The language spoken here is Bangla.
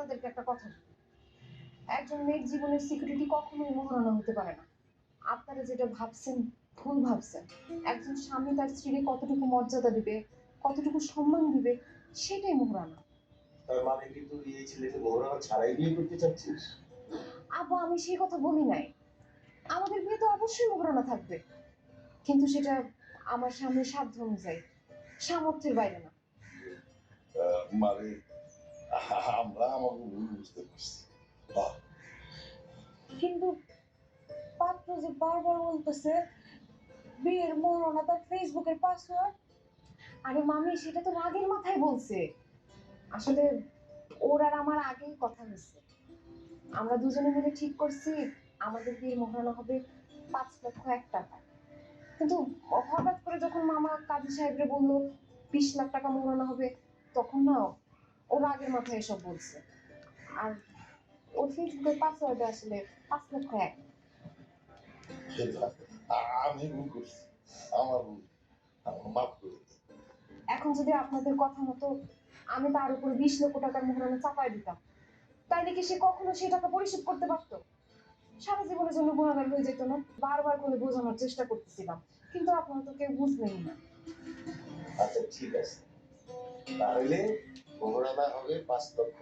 আপনাদেরকে একটা কথা বলি, একজন মেয়ের জীবনের সিকিউরিটি কখনোই মহারণা হতে পারে না। আপনারা যেটা ভাবছেন ভুল ভাবছেন। একজন স্বামী তার স্ত্রীকে কতটুকু মর্যাদা দিবে, কতটুকু সম্মান দিবে, সেটাই মহারণা। তার মানে কি তুই এই ছেলেকে মহারানা ছাড়াই বিয়ে করতে চাচ্ছিস? আব্বু, আমি সেই কথা বলি নাই। আমাদের বিয়ে তো অবশ্যই মহারণা থাকবে, কিন্তু সেটা আমার স্বামীর সাধ্য অনুযায়ী, সামর্থ্যের বাইরে না। মানে আমরা আমাকে ভুল বুঝতে পারছি। বাহ, কিন্তু পাত্র যে বারবার বলতেছে বিয়ের মহারণা তার ফেসবুকের পাসওয়ার্ড। আরে মামি, সেটা তো রাগের মাথায় বলছে। আসলে ওর আর আমার আগেই কথা হয়েছে। আমরা দুজনে মিলে ঠিক করছি আমাদের বিয়ের মহারণা হবে 5,01,000 টাকা। কিন্তু হঠাৎ করে যখন মামা কাজী সাহেবরে বললো 20 লাখ টাকা মহারণা হবে, তখন না ওর আগের মাথায় এসব বলছে। আর ওর ফেসবুকের পাসওয়ার্ডে আসলে 5,01,000। সেটা আমি ভুল করছি, আমার ভুল, আমার মাফ করে দে। এখন যদি আপনাদের কথা মতো আমি তার উপরে 20 লক্ষ টাকার মোহরানা চাপাই দিতাম, তাইলে কি সে কখনো সেই টাকা পরিশোধ করতে পারতো? সারা জীবনের জন্য গুণাগার হয়ে যেত না? বারবার করে বোঝানোর চেষ্টা করতেছিলাম, কিন্তু আপনারা তো কেউ বুঝলেনই না। আচ্ছা ঠিক আছে, তাহলে মহারানা হবে 5 লক্ষ।